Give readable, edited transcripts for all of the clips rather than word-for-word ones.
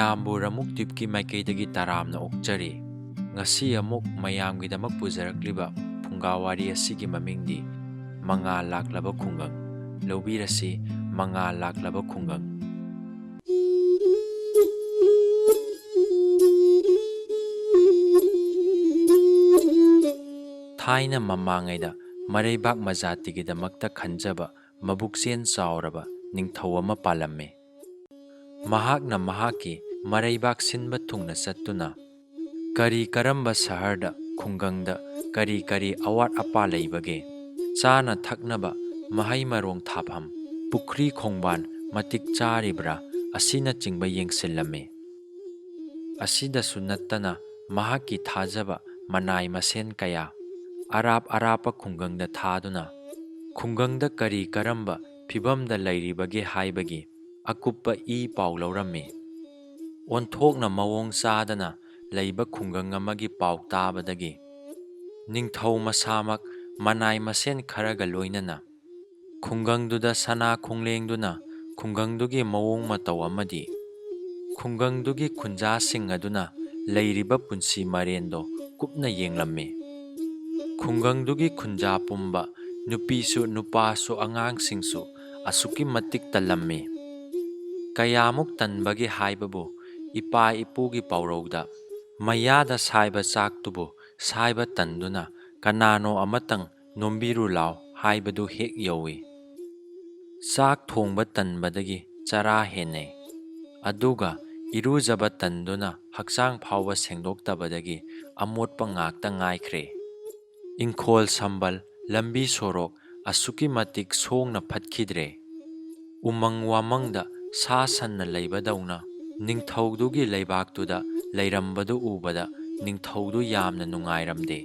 ꯃꯌꯥꯝꯕꯨ ꯔꯃꯨꯛꯇ꯭ꯌꯨꯕꯀꯤ ꯃꯥꯏꯀꯩꯗꯒꯤ ꯇꯔꯥꯝꯅ ꯑꯣꯛꯆꯔꯤ꯫ ꯉꯁꯤ ꯑꯃꯨꯛ ꯃꯌꯥꯝꯒꯤꯗꯃꯛ ꯄꯨꯖꯔꯛꯂꯤꯕ ꯐꯨꯡꯒꯥꯋꯥꯔꯤ ꯑꯁꯤꯒꯤ ꯃꯃꯤꯡꯗꯤ ꯃꯉꯥꯜ ꯂꯥꯛꯂꯕ ꯈꯨꯡꯒꯪ꯫ ꯂꯧꯕꯤꯔꯁꯤ ꯃꯉꯥꯜ ꯂꯥꯛꯂꯕ ꯈꯨꯡꯒꯪ꯫ ꯊꯥꯏꯅ ꯃꯃꯥꯡꯉꯩꯗ ꯃꯔꯩꯕꯥꯛ ꯃꯖꯥꯇꯤꯒꯤꯗꯃꯛꯇ ꯈꯟꯖꯕ ꯃꯕꯨꯛꯆꯦꯜ ꯆꯥꯎꯔꯕ ꯅꯤꯡꯊꯧ ꯑꯃ ꯄꯥꯜꯂꯝꯃꯤ꯫ ꯃꯍꯥꯛꯅ ꯃꯍꯥꯛꯀꯤ ꯃꯔꯩꯕꯥꯛ ꯁꯤꯟꯕ ꯊꯨꯡꯅ ꯆꯠꯇꯨꯅ ꯀꯔꯤ ꯀꯔꯝꯕ ꯁꯍꯔꯗ ꯈꯨꯡꯒꯪꯗ ꯀꯔꯤ ꯀꯔꯤ ꯑꯋꯥꯠ ꯑꯄꯥ ꯂꯩꯕꯒꯦ, ꯆꯥꯅ ꯊꯛꯅꯕ ꯃꯍꯩ ꯃꯔꯣꯡ ꯊꯥꯐꯝ, ꯄꯨꯈ꯭ꯔꯤ ꯈꯣꯡꯕꯥꯟ ꯃꯇꯤꯛ ꯆꯥꯔꯤꯕ꯭ꯔꯥ ꯑꯁꯤꯅꯆꯤꯡꯕ ꯌꯦꯡꯁꯤꯜꯂꯝꯃꯤ꯫ ꯑꯁꯤꯗꯁꯨ ꯅꯠꯇꯅ ꯃꯍꯥꯛꯀꯤ ꯊꯥꯖꯕ ꯃꯅꯥꯏ ꯃꯁꯦꯟ ꯀꯌꯥ ꯑꯔꯥꯞ ꯑꯔꯥꯞꯄ ꯈꯨꯡꯒꯪꯗ ꯊꯥꯗꯨꯅ ꯈꯨꯡꯒꯪꯗ ꯀꯔꯤ ꯀꯔꯝꯕ ꯐꯤꯚꯝꯗ ꯂꯩꯔꯤꯕꯒꯦ ꯍꯥꯏꯕꯒꯤ ꯑꯀꯨꯞꯄ ꯏ ꯄꯥꯎ ꯂꯧꯔꯝꯃꯤ꯫ ꯑꯣꯟꯊꯣꯛꯅ ꯃꯑꯣꯡ ꯆꯥꯗꯅ ꯂꯩꯕ ꯈꯨꯡꯒꯪ ꯑꯃꯒꯤ ꯄꯥꯎ ꯇꯥꯕꯗꯒꯤ ꯅꯤꯡꯊꯧ ꯃꯁꯥꯃꯛ ꯃꯅꯥꯏ ꯃꯁꯦꯟ ꯈꯔꯒ ꯂꯣꯏꯅꯅ ꯈꯨꯡꯒꯪꯗꯨꯗ ꯁꯅꯥ ꯈꯣꯡꯂꯦꯡꯗꯨꯅ ꯈꯨꯡꯒꯪꯗꯨꯒꯤ ꯃꯑꯣꯡ ꯃꯇꯧ ꯑꯃꯗꯤ ꯈꯨꯡꯒꯪꯗꯨꯒꯤ ꯈꯨꯟꯖꯥꯁꯤꯡ ꯑꯗꯨꯅ ꯂꯩꯔꯤꯕ ꯄꯨꯟꯁꯤ ꯃꯔꯦꯟꯗꯣ ꯀꯨꯞꯅ ꯌꯦꯡꯂꯝꯃꯤ꯫ ꯈꯨꯡꯒꯪꯗꯨꯒꯤ ꯈꯨꯟꯖꯥ ꯄꯨꯝꯕ, ꯅꯨꯄꯤꯁꯨ ꯅꯨꯄꯥꯁꯨ ꯑꯉꯥꯡꯁꯤꯡꯁꯨ ꯑꯁꯨꯛꯀꯤ ꯃꯇꯤꯛ ꯇꯜꯂꯝꯃꯤ꯫ ꯀꯌꯥꯃꯨꯛ ꯇꯟꯕꯒꯦ ꯍꯥꯏꯕꯕꯨ ꯏꯄꯥ ꯏꯄꯨꯒꯤ ꯄꯥꯎꯔꯧꯗ ꯃꯌꯥꯗ ꯁꯥꯏꯕ ꯆꯥꯛꯇꯨꯕꯨ ꯁꯥꯏꯕ ꯇꯟꯗꯨꯅ ꯀꯅꯥꯅꯣ ꯑꯃꯇꯪ ꯅꯣꯝꯕꯤꯔꯨ ꯂꯥꯎ ꯍꯥꯏꯕꯗꯨ ꯍꯦꯛ ꯌꯧꯏ꯫ ꯆꯥꯛ ꯊꯣꯡꯕ ꯇꯟꯕꯗꯒꯤ ꯆꯔꯥ ꯍꯦꯟꯅꯩ, ꯑꯗꯨꯒ ꯏꯔꯨꯖꯕ ꯇꯟꯗꯨꯅ ꯍꯛꯆꯥꯡ ꯐꯥꯎꯕ ꯁꯦꯡꯗꯣꯛꯇꯕꯗꯒꯤ ꯑꯃꯣꯠꯄ ꯉꯥꯛꯇ ꯉꯥꯏꯈ꯭ꯔꯦ꯫ ꯏꯪꯈꯣꯜ ꯁꯝꯕꯜ, ꯂꯝꯕꯤ ꯁꯣꯔꯣꯛ ꯑꯁꯨꯛꯀꯤ ꯃꯇꯤꯛ ꯁꯣꯡꯅ ꯐꯠꯈꯤꯗ꯭ꯔꯦ꯫ ꯎꯃꯪ ꯋꯥꯃꯪꯗ ꯁꯥ ꯁꯟꯅ ꯂꯩꯕꯗꯧꯅ ꯅꯤꯡꯊꯧꯗꯨꯒꯤ ꯂꯩꯕꯥꯛꯇꯨꯗ ꯂꯩꯔꯝꯕꯗꯨ ꯎꯕꯗ ꯅꯤꯡꯊꯧꯗꯨ ꯌꯥꯝꯅ ꯅꯨꯡꯉꯥꯏꯔꯝꯗꯦ꯫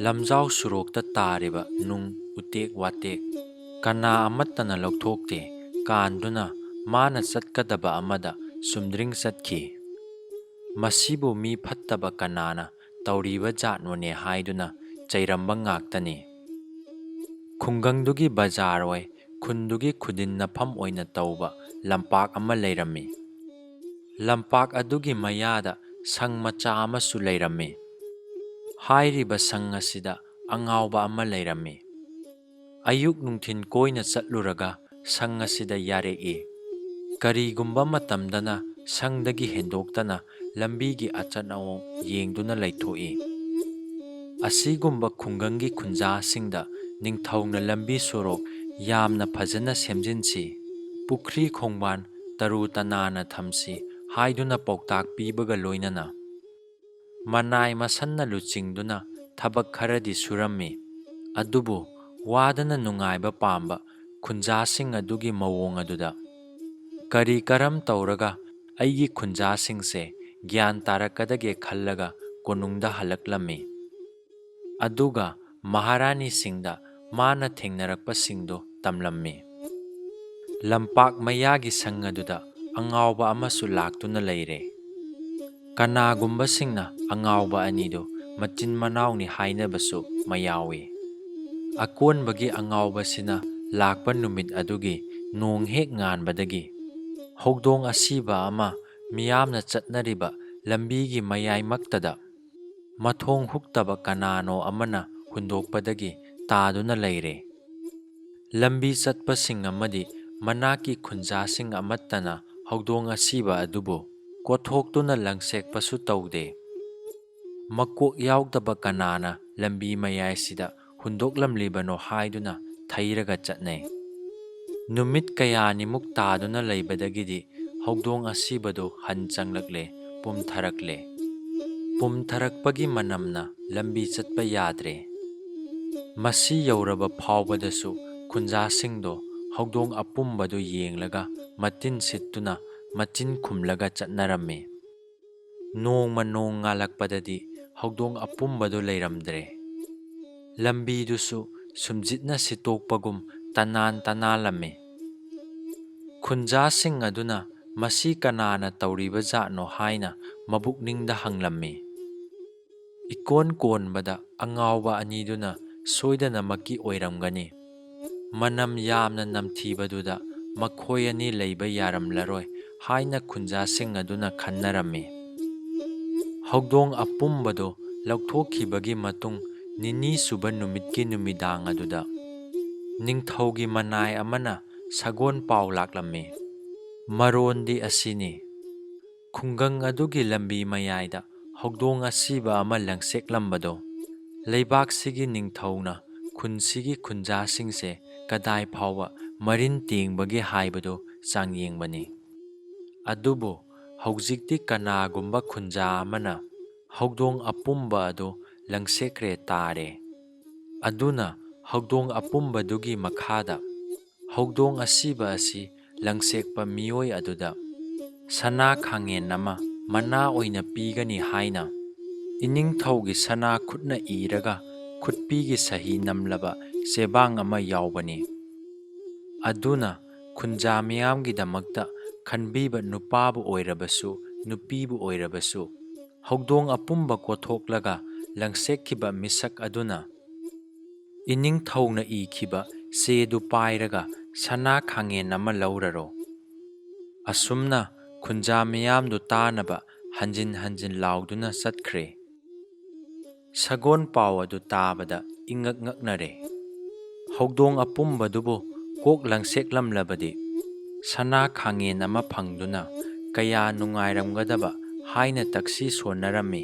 ꯂꯝꯖꯥꯎ ꯁꯨꯔꯣꯛꯇ ꯇꯥꯔꯤꯕ ꯅꯨꯡ ꯎꯇꯦꯛ ꯋꯥꯇꯦꯛ ꯀꯅꯥ ꯑꯃꯠꯇꯅ ꯂꯧꯊꯣꯛꯇꯦ ꯀꯥꯟꯗꯨꯅ ꯃꯥꯅ ꯆꯠꯀꯗꯕ ꯑꯃꯗ ꯆꯨꯝꯗ꯭ꯔꯤꯡ ꯆꯠꯈꯤ꯫ ꯃꯁꯤꯕꯨ ꯃꯤ ꯐꯠꯇꯕ ꯀꯅꯥꯅ ꯇꯧꯔꯤꯕ ꯖꯥꯠꯅꯣꯅꯦ ꯍꯥꯏꯗꯨꯅ ꯆꯩꯔꯝꯕ ꯉꯥꯛꯇꯅꯤ꯫ ꯈꯨꯡꯒꯪꯗꯨꯒꯤ ꯕꯖꯥꯔ ꯑꯣꯏ ꯈꯨꯟꯗꯨꯒꯤ ꯈꯨꯗꯤꯟꯅꯐꯝ ꯑꯣꯏꯅ ꯇꯧꯕ ꯂꯝꯄꯥꯛ ꯑꯃ ꯂꯩꯔꯝꯃꯤ꯫ ꯂꯝꯄꯥꯛ ꯑꯗꯨꯒꯤ ꯃꯌꯥꯗ ꯁꯪ ꯃꯆꯥ ꯑꯃꯁꯨ ꯂꯩꯔꯝꯃꯤ꯫ ꯍꯥꯏꯔꯤꯕ ꯁꯪ ꯑꯁꯤꯗ ꯑꯉꯥꯎꯕ ꯑꯃ ꯂꯩꯔꯝꯃꯤ꯫ ꯑꯌꯨꯛ ꯅꯨꯡꯊꯤꯟ ꯀꯣꯏꯅ ꯆꯠꯂꯨꯔꯒ ꯁꯪ ꯑꯁꯤꯗ ꯌꯥꯔꯦꯛꯏ꯫ ꯀꯔꯤꯒꯨꯝꯕ ꯃꯇꯝꯗꯅ ꯁꯪꯗꯒꯤ ꯍꯦꯟꯗꯣꯛꯇꯅ ꯂꯝꯕꯤꯒꯤ ꯑꯆꯠ ꯑꯋꯣꯡ ꯌꯦꯡꯗꯨꯅ ꯂꯩꯊꯣꯛꯏ꯫ ꯑꯁꯤꯒꯨꯝꯕ ꯈꯨꯡꯒꯪꯒꯤ ꯈꯨꯟꯖꯥꯁꯤꯡꯗ ꯅꯤꯡꯊꯧꯅ ꯂꯝꯕꯤ ꯁꯣꯔꯣꯛ ꯌꯥꯝꯅ ꯐꯖꯅ ꯁꯦꯝꯖꯤꯟꯁꯤ, ꯄꯨꯈ꯭ꯔꯤ ꯈꯣꯡꯕꯥꯟ ꯇꯔꯨ ꯇꯅꯥꯟꯅ ꯊꯝꯁꯤ ꯍꯥꯏꯗꯨꯅ ꯄꯥꯎꯇꯥꯛ ꯄꯤꯕꯒ ꯂꯣꯏꯅꯅ ꯃꯅꯥꯏ ꯃꯁꯟꯅ ꯂꯨꯆꯤꯡꯗꯨꯅ ꯊꯕꯛ ꯈꯔꯗꯤ ꯁꯨꯔꯝꯃꯤ꯫ ꯑꯗꯨꯕꯨ ꯋꯥꯗꯅ ꯅꯨꯡꯉꯥꯏꯕ ꯄꯥꯝꯕ ꯈꯨꯟꯖꯥꯁꯤꯡ ꯑꯗꯨꯒꯤ ꯃꯑꯣꯡ ꯑꯗꯨꯗ ꯀꯔꯤ ꯀꯔꯝ ꯇꯧꯔꯒ ꯑꯩꯒꯤ ꯈꯨꯟꯖꯥꯁꯤꯡꯁꯦ ꯒ꯭ꯌꯥꯟ ꯇꯥꯔꯛꯀꯗꯒꯦ ꯈꯜꯂꯒ ꯀꯣꯅꯨꯡꯗ ꯍꯜꯂꯛꯂꯝꯃꯤ꯫ ꯑꯗꯨꯒ ꯃꯍꯥꯔꯥꯅꯤꯁꯤꯡꯗ ꯃꯥꯅ ꯊꯦꯡꯅꯔꯛꯄꯁꯤꯡꯗꯨ ꯇꯝꯂꯝꯃꯤ꯫ ꯂꯝꯄꯥꯛ ꯃꯌꯥꯒꯤ ꯁꯪ ꯑꯗꯨꯗ ꯑꯉꯥꯎꯕ ꯑꯃꯁꯨ ꯂꯥꯛꯇꯨꯅ ꯂꯩꯔꯦ꯫ ꯀꯅꯥꯒꯨꯝꯕꯁꯤꯡꯅ ꯑꯉꯥꯎꯕ ꯑꯅꯤꯗꯨ ꯃꯆꯤꯟ ꯃꯅꯥꯎꯅꯤ ꯍꯥꯏꯅꯕꯁꯨ ꯃꯌꯥꯎꯏ꯫ ꯑꯀꯣꯟꯕꯒꯤ ꯑꯉꯥꯎꯕꯁꯤꯅ ꯂꯥꯛꯄ ꯅꯨꯃꯤꯠ ꯑꯗꯨꯒꯤ ꯅꯣꯡ ꯍꯦꯛ ꯉꯥꯟꯕꯗꯒꯤ ꯍꯧꯗꯣꯡ ꯑꯁꯤꯕ ꯑꯃ ꯃꯤꯌꯥꯝꯅ ꯆꯠꯅꯔꯤꯕ ꯂꯝꯕꯤꯒꯤ ꯃꯌꯥꯏꯃꯛꯇꯗ ꯃꯊꯣꯡ ꯍꯨꯛꯇꯕ ꯀꯅꯥꯅꯣ ꯑꯃꯅ ꯍꯨꯟꯗꯣꯛꯄꯗꯒꯤ ꯇꯥꯗꯨꯅ ꯂꯩꯔꯦ꯫ ꯂꯝꯕꯤ ꯆꯠꯄꯁꯤꯡ ꯑꯃꯗꯤ ꯃꯅꯥꯛꯀꯤ ꯈꯨꯟꯖꯥꯁꯤꯡ ꯑꯃꯠꯇꯅ ꯍꯧꯗꯣꯡ ꯑꯁꯤꯕ ꯑꯗꯨꯕꯨ ꯀꯣꯠꯊꯣꯛꯇꯨꯅ ꯂꯪꯁꯦꯛꯄꯁꯨ ꯇꯧꯗꯦ꯫ ꯃꯀꯣꯛ ꯌꯥꯎꯗꯕ ꯀꯅꯥꯅ ꯂꯝꯕꯤ ꯃꯌꯥꯏꯁꯤꯗ ꯍꯨꯟꯗꯣꯛꯂꯝꯂꯤꯕꯅꯣ ꯍꯥꯏꯗꯨꯅ ꯊꯩꯔꯒ ꯆꯠꯅꯩ꯫ ꯅꯨꯃꯤꯠ ꯀꯌꯥꯅꯤꯃꯨꯛ ꯇꯥꯗꯨꯅ ꯂꯩꯕꯗꯒꯤꯗꯤ ꯍꯧꯗꯣꯡ ꯑꯁꯤꯕꯗꯨ ꯍꯟ ꯆꯪꯂꯛꯂꯦ, ꯄꯨꯝꯊꯔꯛꯂꯦ꯫ ꯄꯨꯝꯊꯔꯛꯄꯒꯤ ꯃꯅꯝꯅ ꯂꯝꯕꯤ ꯆꯠꯄ ꯌꯥꯗ꯭ꯔꯦ꯫ ꯃꯁꯤ ꯌꯧꯔꯕ ꯐꯥꯎꯕꯗꯁꯨ ꯈꯨꯟꯖꯥꯁꯤꯡꯗꯣ ꯍꯧꯗꯣꯡ ꯑꯄꯨꯝꯕꯗꯨ ꯌꯦꯡꯂꯒ ꯃꯇꯤꯟ ꯁꯤꯠꯇꯨꯅ ꯃꯆꯤꯟ ꯈꯨꯝꯂꯒ ꯆꯠꯅꯔꯝꯃꯤ꯫ ꯅꯣꯡꯃ ꯅꯣꯡ ꯉꯥꯜꯂꯛꯄꯗꯗꯤ ꯍꯧꯗꯣꯡ ꯑꯄꯨꯝꯕꯗꯨ ꯂꯩꯔꯝꯗ꯭ꯔꯦ꯫ ꯂꯝꯕꯤꯗꯨꯁꯨ ꯁꯨꯝꯖꯤꯠꯅ ꯁꯤꯠꯇꯣꯛꯄꯒꯨꯝ ꯇꯅꯥꯟ ꯇꯅꯥꯜꯂꯝꯃꯤ꯫ ꯈꯨꯟꯖꯥꯁꯤꯡ ꯑꯗꯨꯅ ꯃꯁꯤ ꯀꯅꯥꯅ ꯇꯧꯔꯤꯕ ꯖꯥꯠꯅꯣ ꯍꯥꯏꯅ ꯃꯕꯨꯛꯅꯤꯡꯗ ꯍꯪꯂꯝꯃꯤ꯫ ꯏꯀꯣꯟ ꯀꯣꯟꯕꯗ ꯑꯉꯥꯎꯕ ꯑꯅꯤꯗꯨꯅ ꯁꯣꯏꯗꯅꯃꯛꯀꯤ ꯑꯣꯏꯔꯝꯒꯅꯤ꯫ ꯃꯅꯝ ꯌꯥꯝꯅ ꯅꯝꯊꯤꯕꯗꯨꯗ ꯃꯈꯣꯏ ꯑꯅꯤ ꯂꯩꯕ ꯌꯥꯔꯝꯂꯔꯣꯏ ꯍꯥꯏꯅ ꯈꯨꯟꯖꯥꯁꯤꯡ ꯑꯗꯨꯅ ꯈꯟꯅꯔꯝꯃꯤ꯫ ꯍꯧꯗꯣꯡ ꯑꯄꯨꯝꯕꯗꯨ ꯂꯧꯊꯣꯛꯈꯤꯕꯒꯤ ꯃꯇꯨꯡ ꯅꯤꯅꯤ ꯁꯨꯕ ꯅꯨꯃꯤꯠꯀꯤ ꯅꯨꯃꯤꯗꯥꯡ ꯑꯗꯨꯗ ꯅꯤꯡꯊꯧꯒꯤ ꯃꯅꯥꯏ ꯑꯃꯅ ꯁꯒꯣꯜ ꯄꯥꯎ ꯂꯥꯛꯂꯝꯃꯤ꯫ ꯃꯔꯣꯟꯗꯤ ꯑꯁꯤꯅꯤ: ꯈꯨꯡꯒꯪ ꯑꯗꯨꯒꯤ ꯂꯝꯕꯤ ꯃꯌꯥꯏꯗ ꯍꯧꯗꯣꯡ ꯑꯁꯤꯕ ꯑꯃ ꯂꯪꯁꯦꯛꯂꯝꯕꯗꯣ ꯂꯩꯕꯥꯛꯁꯤꯒꯤ ꯅꯤꯡꯊꯧꯅ ꯈꯨꯟꯁꯤꯒꯤ ꯈꯨꯟꯖꯥꯁꯤꯡꯁꯦ ꯀꯗꯥꯏ ꯐꯥꯎꯕ ꯃꯔꯤꯟ ꯇꯦꯡꯕꯒꯦ ꯍꯥꯏꯕꯗꯨ ꯆꯥꯡꯌꯦꯡꯕꯅꯤ꯫ ꯑꯗꯨꯕꯨ ꯍꯧꯖꯤꯛꯇꯤ ꯀꯅꯥꯒꯨꯝꯕ ꯈꯨꯟꯖꯥ ꯑꯃꯅ ꯍꯧꯗꯣꯡ ꯑꯄꯨꯝꯕ ꯑꯗꯨ ꯂꯪꯁꯦꯛꯈ꯭ꯔꯦ ꯇꯥꯔꯦ꯫ ꯑꯗꯨꯅ ꯍꯧꯗꯣꯡ ꯑꯄꯨꯝꯕꯗꯨꯒꯤ ꯃꯈꯥꯗ ꯍꯧꯗꯣꯡ ꯑꯁꯤꯕ ꯑꯁꯤ ꯂꯪꯁꯦꯛꯄ ꯃꯤꯑꯣꯏ ꯑꯗꯨꯗ ꯁꯅꯥ ꯈꯥꯡꯉꯦꯟ ꯑꯃ ꯃꯅꯥ ꯑꯣꯏꯅ ꯄꯤꯒꯅꯤ ꯍꯥꯏꯅ ꯏꯅꯤꯡꯊꯧꯒꯤ ꯁꯅꯥ ꯈꯨꯠꯅ ꯏꯔꯒ ꯈꯨꯠꯄꯤꯒꯤ ꯁꯍꯤ ꯅꯝꯂꯕ ꯆꯦꯕꯥꯡ ꯑꯃ ꯌꯥꯎꯕꯅꯤ꯫ ꯑꯗꯨꯅ ꯈꯨꯟꯖꯥ ꯃꯤꯌꯥꯝꯒꯤꯗꯃꯛꯇ ꯈꯟꯕꯤꯕ ꯅꯨꯄꯥꯕꯨ ꯑꯣꯏꯔꯕꯁꯨ ꯅꯨꯄꯤꯕꯨ ꯑꯣꯏꯔꯕꯁꯨ ꯍꯧꯗꯣꯡ ꯑꯄꯨꯝꯕ ꯀꯣꯠꯊꯣꯛꯂꯒ ꯂꯪꯁꯦꯛꯈꯤꯕ ꯃꯤꯁꯛ ꯑꯗꯨꯅ ꯏꯅꯤꯡꯊꯧꯅ ꯏꯈꯤꯕ ꯆꯦꯗꯨ ꯄꯥꯏꯔꯒ ꯁꯅꯥ ꯈꯥꯡꯉꯦꯟ ꯑꯃ ꯂꯧꯔꯔꯣ꯫ ꯑꯁꯨꯝꯅ ꯈꯨꯟꯖꯥ ꯃꯤꯌꯥꯝꯗꯨ ꯇꯥꯅꯕ ꯍꯟꯖꯤꯟ ꯍꯟꯖꯤꯟ ꯂꯥꯎꯗꯨꯅ ꯆꯠꯈ꯭ꯔꯦ꯫ ꯁꯒꯣꯜ ꯄꯥꯎ ꯑꯗꯨ ꯇꯥꯕꯗ ꯏꯉꯛ ꯉꯛꯅꯔꯦ꯫ ꯍꯧꯗꯣꯡ ꯑꯄꯨꯝꯕꯗꯨꯕꯨ ꯀꯣꯛ ꯂꯪꯁꯦꯛꯂꯝꯂꯕꯗꯤ ꯁꯅꯥ ꯈꯥꯡꯉꯦꯟ ꯑꯃ ꯐꯪꯗꯨꯅ ꯀꯌꯥ ꯅꯨꯡꯉꯥꯏꯔꯝꯒꯗꯕ ꯍꯥꯏꯅ ꯇꯛꯁꯤ ꯁꯣꯟꯅꯔꯝꯃꯤ꯫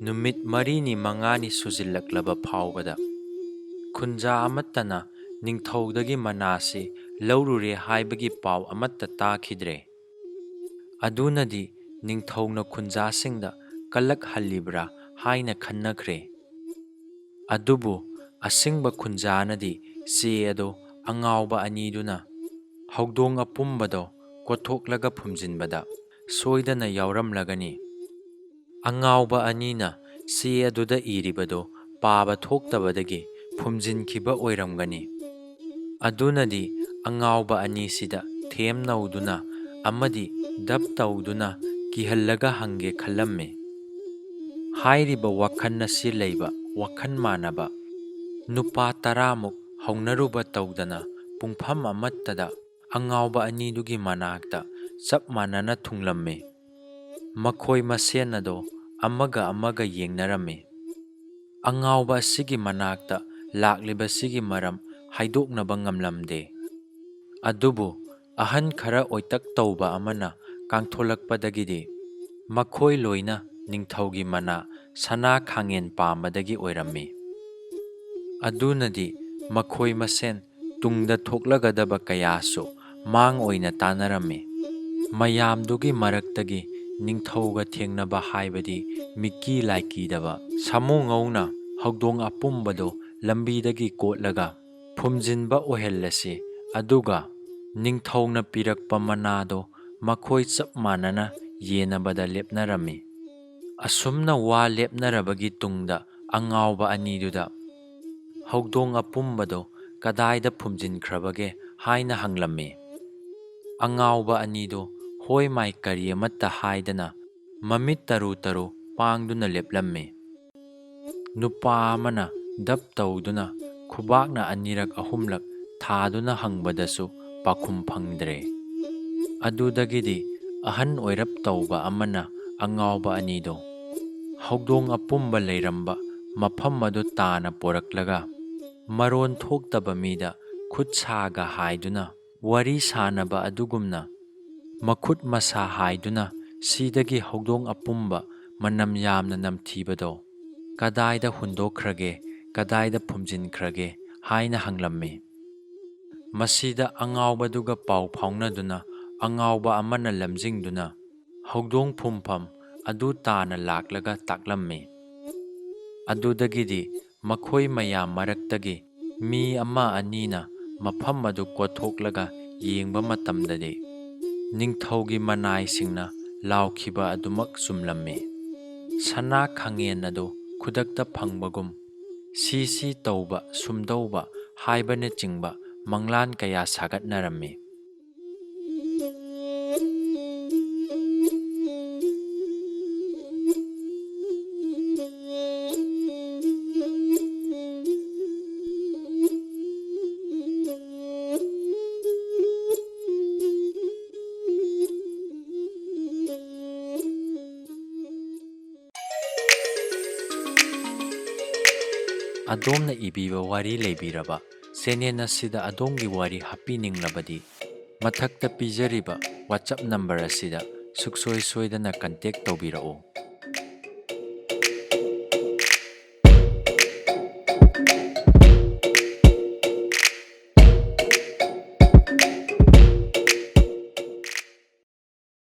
ꯅꯨꯃꯤꯠ 4-5 ꯁꯨꯖꯤꯜꯂꯛꯂꯕ ꯐꯥꯎꯕꯗ ꯈꯨꯟꯖꯥ ꯑꯃꯠꯇꯅ ꯅꯤꯡꯊꯧꯗꯒꯤ ꯃꯅꯥꯁꯤ ꯂꯧꯔꯨꯔꯦ ꯍꯥꯏꯕꯒꯤ ꯄꯥꯎ ꯑꯃꯠꯇ ꯇꯥꯈꯤꯗ꯭ꯔꯦ꯫ ꯑꯗꯨꯅꯗꯤ ꯅꯤꯡꯊꯧꯅ ꯈꯨꯟꯖꯥꯁꯤꯡꯗ ꯀꯜꯂꯛꯍꯜꯂꯤꯕ꯭ꯔꯥ ꯍꯥꯏꯅ ꯈꯟꯅꯈ꯭ꯔꯦ꯫ ꯑꯗꯨꯕꯨ ꯑꯁꯤꯡꯕ ꯈꯨꯟꯖꯥꯅꯗꯤ ꯆꯦ ꯑꯗꯨ ꯑꯉꯥꯎꯕ ꯑꯅꯤꯗꯨꯅ ꯍꯧꯗꯣꯡ ꯑꯄꯨꯝꯕꯗꯣ ꯀꯣꯠꯊꯣꯛꯂꯒ ꯐꯨꯝꯖꯤꯟꯕꯗ ꯁꯣꯏꯗꯅ ꯌꯥꯎꯔꯝꯂꯒꯅꯤ꯫ ꯑꯉꯥꯎꯕ ꯑꯅꯤꯅ ꯆꯦ ꯑꯗꯨꯗ ꯏꯔꯤꯕꯗꯨ ꯄꯥꯕ ꯊꯣꯛꯇꯕꯗꯒꯤ ꯐꯨꯝꯖꯤꯟꯈꯤꯕ ꯑꯣꯏꯔꯝꯒꯅꯤ꯫ ꯑꯗꯨꯅꯗꯤ ꯑꯉꯥꯎꯕ ꯑꯅꯤꯁꯤꯗ ꯊꯦꯝ ꯅꯧꯗꯨꯅ ꯑꯃꯗꯤ ꯗꯞ ꯇꯧꯗꯨꯅ ꯀꯤꯍꯜꯂꯒ ꯍꯪꯒꯦ ꯈꯜꯂꯝꯃꯤ꯫ ꯍꯥꯏꯔꯤꯕ ꯋꯥꯈꯜ ꯑꯁꯤ ꯂꯩꯕ ꯋꯥꯈꯜ ꯃꯥꯟꯅꯕ ꯅꯨꯄꯥ 10ꯃꯨꯛ ꯍꯧꯅꯔꯨꯕ ꯇꯧꯗꯅ ꯄꯨꯡꯐꯝ ꯑꯃꯠꯇꯗ ꯑꯉꯥꯎꯕ ꯑꯅꯤꯗꯨꯒꯤ ꯃꯅꯥꯛꯇ ꯆꯞ ꯃꯥꯟꯅꯅ ꯊꯨꯡꯂꯝꯃꯤ꯫ ꯃꯈꯣꯏ ꯃꯁꯦꯟ ꯑꯗꯣ ꯑꯃꯒ ꯑꯃꯒ ꯌꯦꯡꯅꯔꯝꯃꯤ꯫ ꯑꯉꯥꯎꯕ ꯑꯁꯤꯒꯤ ꯃꯅꯥꯛꯇ ꯂꯥꯛꯂꯤꯕꯁꯤꯒꯤ ꯃꯔꯝ ꯍꯥꯏꯗꯣꯛꯅꯕ ꯉꯝꯂꯝꯗꯦ꯫ ꯑꯗꯨꯕꯨ ꯑꯍꯟ ꯈꯔ ꯑꯣꯏꯇꯛ ꯇꯧꯕ ꯑꯃꯅ ꯀꯥꯡꯊꯣꯂꯛꯄꯗꯒꯤꯗꯤ ꯃꯈꯣꯏ ꯂꯣꯏꯅ ꯅꯤꯡꯊꯧꯒꯤ ꯃꯅꯥ ꯁꯅꯥ ꯈꯥꯡꯉꯦꯟ ꯄꯥꯝꯕꯗꯒꯤ ꯑꯣꯏꯔꯝꯃꯤ꯫ ꯑꯗꯨꯅꯗꯤ ꯃꯈꯣꯏ ꯃꯁꯦꯟ ꯇꯨꯡꯗ ꯊꯣꯛꯂꯒꯗꯕ ꯀꯌꯥꯁꯨ ꯃꯥꯡ ꯑꯣꯏꯅ ꯇꯥꯟꯅꯔꯝꯃꯤ꯫ ꯃꯌꯥꯝꯗꯨꯒꯤ ꯃꯔꯛꯇꯒꯤ ꯅꯤꯡꯊꯧꯒ ꯊꯦꯡꯅꯕ ꯍꯥꯏꯕꯗꯤ ꯃꯤꯀꯤ ꯂꯥꯏꯀꯤꯗꯕ ꯁꯥꯃꯨ ꯉꯧꯅ ꯍꯧꯗꯣꯡ ꯑꯄꯨꯝꯕꯗꯣ ꯂꯝꯕꯤꯗꯒꯤ ꯀꯣꯠꯂꯒ ꯐꯨꯝꯖꯤꯟꯕ ꯑꯣꯏꯍꯜꯂꯁꯤ, ꯑꯗꯨꯒ ꯅꯤꯡꯊꯧꯅ ꯄꯤꯔꯛꯄ ꯃꯅꯥꯗꯣ ꯃꯈꯣꯏ ꯆꯞ ꯃꯥꯟꯅꯅ ꯌꯦꯟꯅꯕꯗ ꯂꯦꯞꯅꯔꯝꯃꯤ꯫ ꯑꯁꯨꯝꯅ ꯋꯥ ꯂꯦꯞꯅꯔꯕꯒꯤ ꯇꯨꯡꯗ ꯑꯉꯥꯎꯕ ꯑꯅꯤꯗꯨꯗ ꯍꯧꯗꯣꯡ ꯑꯄꯨꯝꯕꯗꯣ ꯀꯗꯥꯏꯗ ꯐꯨꯝꯖꯤꯟꯈ꯭ꯔꯕꯒꯦ ꯍꯥꯏꯅ ꯍꯪꯂꯝꯃꯤ꯫ ꯑꯉꯥꯎꯕ ꯑꯅꯤꯗꯨ ꯍꯣꯏ ꯃꯥꯏ ꯀꯔꯤ ꯑꯃꯠꯇ ꯍꯥꯏꯗꯅ ꯃꯃꯤꯠ ꯇꯔꯨ ꯇꯔꯨ ꯄꯥꯡꯗꯨꯅ ꯂꯦꯞꯂꯝꯃꯤ꯫ ꯅꯨꯄꯥ ꯑꯃꯅ ꯗꯞ ꯇꯧꯗꯨꯅ ꯈꯨꯕꯥꯛꯅ 2-3 ꯊꯥꯗꯨꯅ ꯍꯪꯕꯗꯁꯨ ꯄꯥꯎꯈꯨꯝ ꯐꯪꯗ꯭ꯔꯦ꯫ ꯑꯗꯨꯗꯒꯤꯗꯤ ꯑꯍꯟ ꯑꯣꯏꯔꯞ ꯇꯧꯕ ꯑꯃꯅ ꯑꯉꯥꯎꯕ ꯑꯅꯤꯗꯣ ꯍꯧꯗꯣꯡ ꯑꯄꯨꯝꯕ ꯂꯩꯔꯝꯕ ꯃꯐꯝ ꯑꯗꯨ ꯇꯥꯅ ꯄꯣꯔꯛꯂꯒ ꯃꯔꯣꯟ ꯊꯣꯛꯇꯕ ꯃꯤꯗ ꯈꯨꯠ ꯁꯥꯒ ꯍꯥꯏꯗꯨꯅ ꯋꯥꯔꯤ ꯁꯥꯅꯕ ꯑꯗꯨꯒꯨꯝꯅ ꯃꯈꯨꯠ ꯃꯁꯥ ꯍꯥꯏꯗꯨꯅ ꯁꯤꯗꯒꯤ ꯍꯧꯗꯣꯡ ꯑꯄꯨꯝꯕ ꯃꯅꯝ ꯌꯥꯝꯅ ꯅꯝꯊꯤꯕꯗꯣ ꯀꯗꯥꯏꯗ ꯍꯨꯟꯗꯣꯛꯈ꯭ꯔꯒꯦ, ꯀꯗꯥꯏꯗ ꯐꯨꯝꯖꯤꯟꯈ꯭ꯔꯒꯦ ꯍꯥꯏꯅ ꯍꯪꯂꯝꯃꯤ꯫ ꯃꯁꯤꯗ ꯑꯉꯥꯎꯕꯗꯨꯒ ꯄꯥꯎ ꯐꯥꯎꯅꯗꯨꯅ ꯑꯉꯥꯎꯕ ꯑꯃꯅ ꯂꯝꯖꯤꯡꯗꯨꯅ ꯍꯧꯗꯣꯡ ꯐꯨꯝꯐꯝ ꯑꯗꯨ ꯇꯥꯅ ꯂꯥꯛꯂꯒ ꯇꯥꯛꯂꯝꯃꯤ꯫ ꯑꯗꯨꯗꯒꯤꯗꯤ ꯃꯈꯣꯏ ꯃꯌꯥꯝ ꯃꯔꯛꯇꯒꯤ ꯃꯤ 1-2ꯅ ꯃꯐꯝ ꯑꯗꯨ ꯀꯣꯠꯊꯣꯛꯂꯒ ꯌꯦꯡꯕ ꯃꯇꯝꯗꯗꯤ ꯅꯤꯡꯊꯧꯒꯤ ꯃꯅꯥꯏꯁꯤꯡꯅ ꯂꯥꯎꯈꯤꯕ ꯑꯗꯨꯃꯛ ꯆꯨꯝꯂꯝꯃꯤ꯫ ꯁꯅꯥ ꯈꯥꯡꯉꯦꯟ ꯑꯗꯨ ꯈꯨꯗꯛꯇ ꯐꯪꯕꯒꯨꯝ, ꯁꯤ ꯇꯧꯕ ꯁꯨꯝꯗꯧꯕ ꯍꯥꯏꯕꯅꯆꯤꯡꯕ ꯃꯪꯂꯥꯟ ꯀꯌꯥ ꯁꯥꯒꯠꯅꯔꯝꯃꯤ꯫ ꯑꯗꯣꯝꯅ ꯏꯕꯤꯕ ꯋꯥꯔꯤ ꯂꯩꯕꯤꯔꯕ ꯆꯦꯅꯦꯜ ꯑꯁꯤꯗ ꯑꯗꯣꯝꯒꯤ ꯋꯥꯔꯤ ꯍꯥꯞꯄꯤꯅꯤꯡꯂꯕꯗꯤ ꯃꯊꯛꯇ ꯄꯤꯖꯔꯤꯕ ꯋꯥꯆꯞ ꯅꯝꯕꯔ ꯑꯁꯤꯗ ꯁꯨꯡꯁꯣꯏ ꯁꯣꯏꯗꯅ ꯀꯟꯇꯦꯛ ꯇꯧꯕꯤꯔꯛꯎ꯫